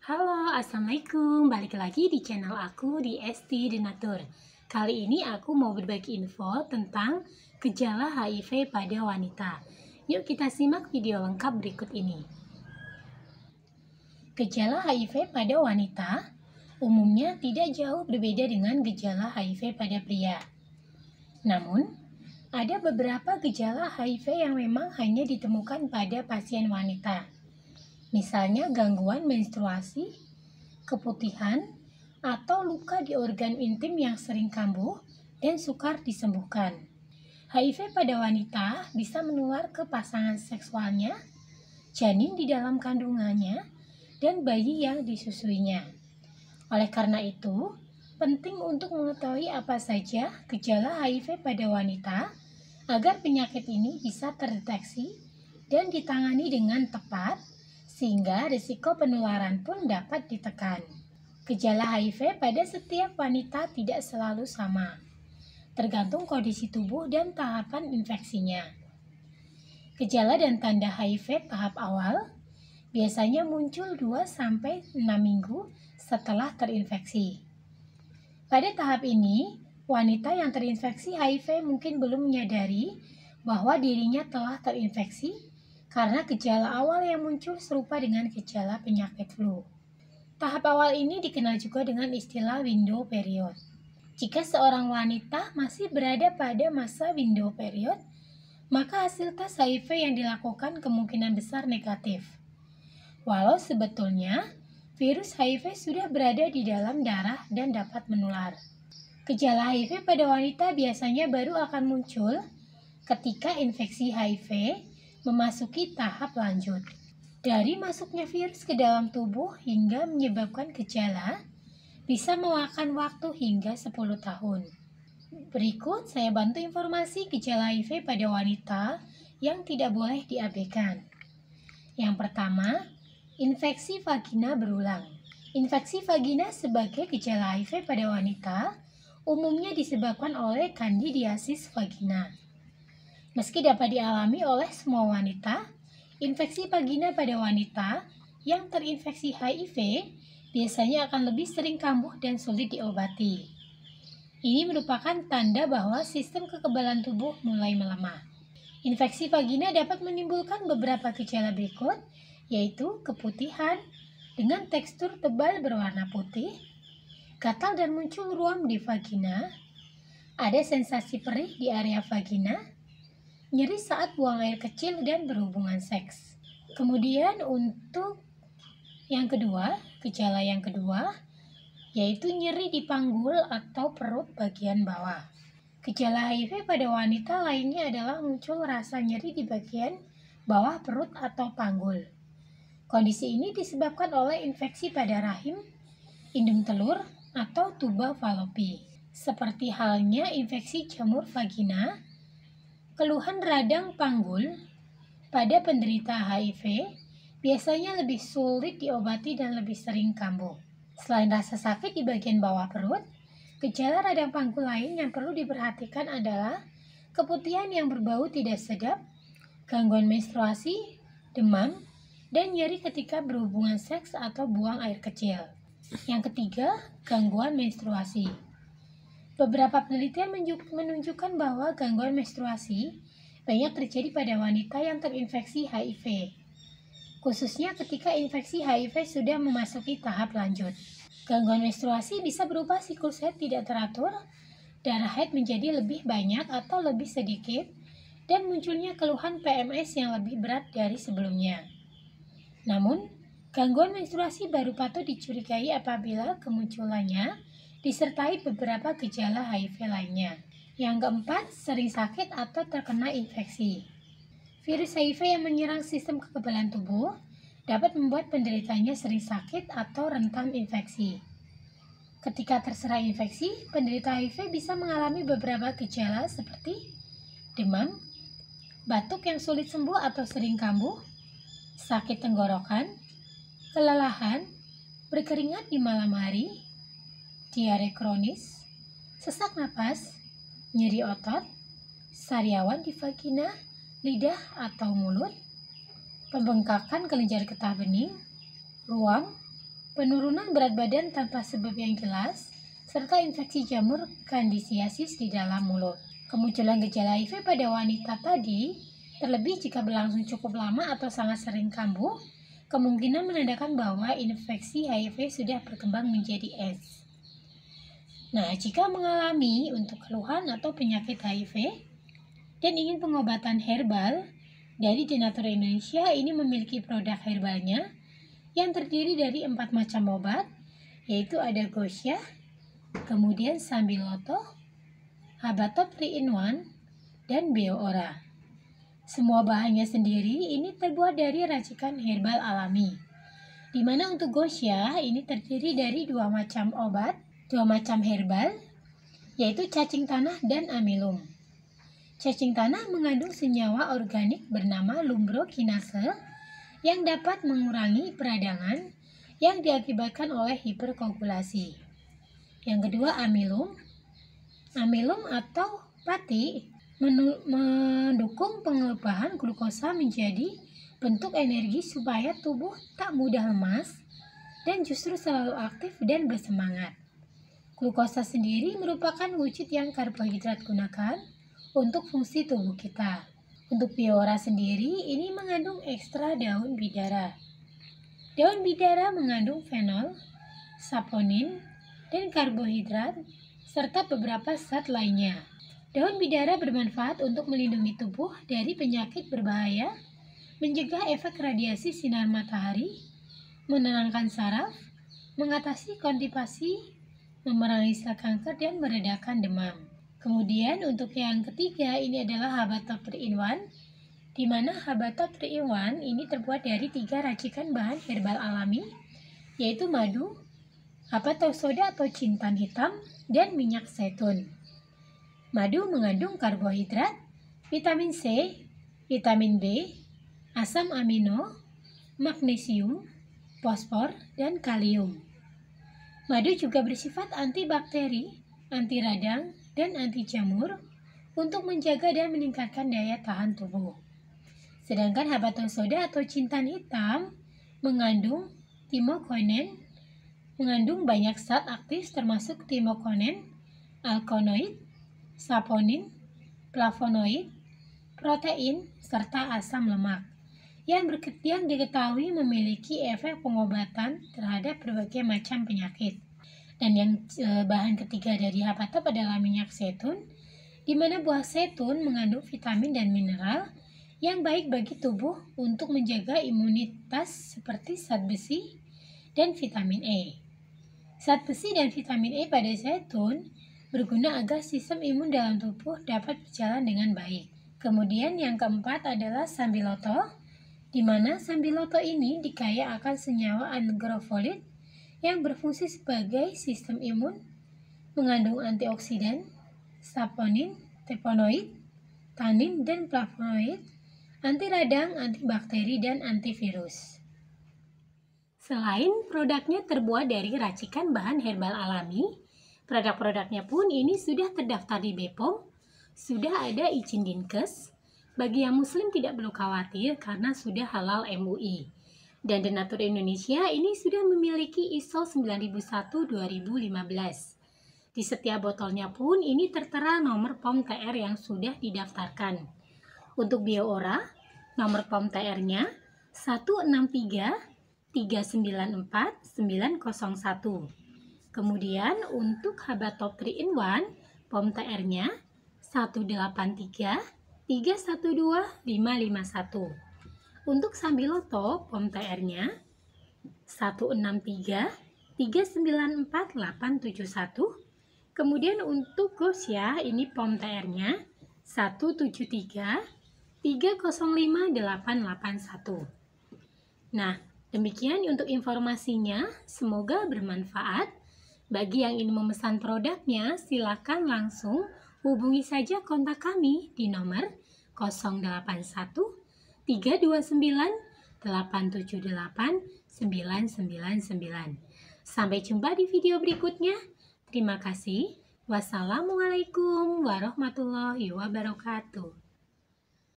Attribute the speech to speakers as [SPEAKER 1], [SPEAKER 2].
[SPEAKER 1] Halo, Assalamualaikum. Balik lagi di channel aku di ST Denatur. Kali ini aku mau berbagi info tentang gejala HIV pada wanita. Yuk kita simak video lengkap berikut ini. Gejala HIV pada wanita umumnya tidak jauh berbeda dengan gejala HIV pada pria. Namun, ada beberapa gejala HIV yang memang hanya ditemukan pada pasien wanita. Misalnya gangguan menstruasi, keputihan, atau luka di organ intim yang sering kambuh dan sukar disembuhkan. HIV pada wanita bisa menular ke pasangan seksualnya, janin di dalam kandungannya, dan bayi yang disusuinya. Oleh karena itu, penting untuk mengetahui apa saja gejala HIV pada wanita agar penyakit ini bisa terdeteksi dan ditangani dengan tepat sehingga risiko penularan pun dapat ditekan. Gejala HIV pada setiap wanita tidak selalu sama, tergantung kondisi tubuh dan tahapan infeksinya. Gejala dan tanda HIV tahap awal biasanya muncul 2-6 minggu setelah terinfeksi. Pada tahap ini, wanita yang terinfeksi HIV mungkin belum menyadari bahwa dirinya telah terinfeksi karena gejala awal yang muncul serupa dengan gejala penyakit flu. Tahap awal ini dikenal juga dengan istilah window period. Jika seorang wanita masih berada pada masa window period, maka hasil tes HIV yang dilakukan kemungkinan besar negatif. Walau sebetulnya virus HIV sudah berada di dalam darah dan dapat menular. Gejala HIV pada wanita biasanya baru akan muncul ketika infeksi HIV memasuki tahap lanjut. Dari masuknya virus ke dalam tubuh hingga menyebabkan gejala bisa memakan waktu hingga 10 tahun. Berikut saya bantu informasi gejala HIV pada wanita yang tidak boleh diabaikan. Yang pertama, infeksi vagina berulang. Infeksi vagina sebagai gejala HIV pada wanita umumnya disebabkan oleh Candidiasis vagina. Meski dapat dialami oleh semua wanita, infeksi vagina pada wanita yang terinfeksi HIV biasanya akan lebih sering kambuh dan sulit diobati. Ini merupakan tanda bahwa sistem kekebalan tubuh mulai melemah. Infeksi vagina dapat menimbulkan beberapa gejala berikut, yaitu keputihan dengan tekstur tebal berwarna putih, gatal dan muncul ruam di vagina, ada sensasi perih di area vagina, nyeri saat buang air kecil dan berhubungan seks. Kemudian untuk gejala yang kedua, yaitu nyeri di panggul atau perut bagian bawah. Gejala HIV pada wanita lainnya adalah muncul rasa nyeri di bagian bawah perut atau panggul. Kondisi ini disebabkan oleh infeksi pada rahim, indung telur, atau tuba falopi. Seperti halnya infeksi jamur vagina, keluhan radang panggul pada penderita HIV biasanya lebih sulit diobati dan lebih sering kambuh. Selain rasa sakit di bagian bawah perut, gejala radang panggul lain yang perlu diperhatikan adalah keputihan yang berbau tidak sedap, gangguan menstruasi, demam, dan nyeri ketika berhubungan seks atau buang air kecil. Yang ketiga, gangguan menstruasi. Beberapa penelitian menunjukkan bahwa gangguan menstruasi banyak terjadi pada wanita yang terinfeksi HIV, khususnya ketika infeksi HIV sudah memasuki tahap lanjut. Gangguan menstruasi bisa berupa siklus haid tidak teratur, darah haid menjadi lebih banyak atau lebih sedikit, dan munculnya keluhan PMS yang lebih berat dari sebelumnya. Namun, gangguan menstruasi baru patut dicurigai apabila kemunculannya disertai beberapa gejala HIV lainnya. Yang keempat, sering sakit atau terkena infeksi. Virus HIV yang menyerang sistem kekebalan tubuh dapat membuat penderitanya sering sakit atau rentan infeksi. Ketika terserang infeksi, penderita HIV bisa mengalami beberapa gejala seperti demam, batuk yang sulit sembuh atau sering kambuh, sakit tenggorokan, kelelahan, berkeringat di malam hari, diare kronis, sesak napas, nyeri otot, sariawan di vagina, lidah atau mulut, pembengkakan kelenjar getah bening, ruam, penurunan berat badan tanpa sebab yang jelas, serta infeksi jamur kandisiasis di dalam mulut. Kemunculan gejala HIV pada wanita tadi, terlebih jika berlangsung cukup lama atau sangat sering kambuh, kemungkinan menandakan bahwa infeksi HIV sudah berkembang menjadi AIDS. Nah, jika mengalami untuk keluhan atau penyakit HIV dan ingin pengobatan herbal, dari Denatur Indonesia ini memiliki produk herbalnya yang terdiri dari 4 macam obat, yaitu ada Gosya, kemudian Sambiloto, Habatop 3-in-1, dan Bioora. Semua bahannya sendiri ini terbuat dari racikan herbal alami, di mana untuk Gosya ini terdiri dari 2 macam obat, 2 macam herbal, yaitu cacing tanah dan amilum. Cacing tanah mengandung senyawa organik bernama lumbrokinase yang dapat mengurangi peradangan yang diakibatkan oleh hiperkoagulasi. Yang kedua, amilum. Amilum atau pati mendukung pengubahan glukosa menjadi bentuk energi supaya tubuh tak mudah lemas dan justru selalu aktif dan bersemangat. Glukosa sendiri merupakan wujud yang karbohidrat gunakan untuk fungsi tubuh kita. Untuk Bioora sendiri, ini mengandung ekstra daun bidara. Daun bidara mengandung fenol, saponin, dan karbohidrat, serta beberapa zat lainnya. Daun bidara bermanfaat untuk melindungi tubuh dari penyakit berbahaya, mencegah efek radiasi sinar matahari, menenangkan saraf, mengatasi konstipasi, memerangi sel kanker, dan meredakan demam. Kemudian untuk yang ketiga ini adalah Habatop 3-in-1, di mana Habatop 3-in-1 ini terbuat dari 3 racikan bahan herbal alami, yaitu madu, habatop soda atau jintan hitam, dan minyak zaitun. Madu mengandung karbohidrat, vitamin C, vitamin B, asam amino, magnesium, fosfor, dan kalium. Madu juga bersifat antibakteri, anti radang, dan anti jamur untuk menjaga dan meningkatkan daya tahan tubuh. Sedangkan habatop soda atau jintan hitam mengandung timokonen, mengandung banyak zat aktif termasuk timokonen, alkaloid, saponin, flavonoid, protein, serta asam lemak yang diketahui memiliki efek pengobatan terhadap berbagai macam penyakit. Dan yang bahan ketiga dari habatop adalah minyak zaitun, di mana buah zaitun mengandung vitamin dan mineral yang baik bagi tubuh untuk menjaga imunitas seperti zat besi dan vitamin E. Zat besi dan vitamin E pada zaitun berguna agar sistem imun dalam tubuh dapat berjalan dengan baik. Kemudian yang keempat adalah Sambiloto, di mana Sambiloto ini dikaya akan senyawa agrofolit yang berfungsi sebagai sistem imun, mengandung antioksidan, saponin, terpenoid, tanin, dan flavonoid, anti radang, antibakteri, dan antivirus. Selain produknya terbuat dari racikan bahan herbal alami, produk-produknya pun ini sudah terdaftar di BPOM, sudah ada izin Dinkes. Bagi yang muslim tidak perlu khawatir karena sudah halal MUI. Dan Denatur Indonesia ini sudah memiliki ISO 9001-2015. Di setiap botolnya pun ini tertera nomor POM TR yang sudah didaftarkan. Untuk Bioora, nomor POM TR-nya 163-394-901. Kemudian untuk Habatop 3-in-1, POM TR-nya 183-312-551. Untuk Sambiloto, POM TR-nya 163-394-871. Kemudian untuk Gosya, ini POM TR-nya 173-305-881. Nah, demikian untuk informasinya. Semoga bermanfaat. Bagi yang ingin memesan produknya, silakan langsung hubungi saja kontak kami di nomor 081 329 878 999. Sampai jumpa di video berikutnya. Terima kasih. Wassalamualaikum warahmatullahi wabarakatuh.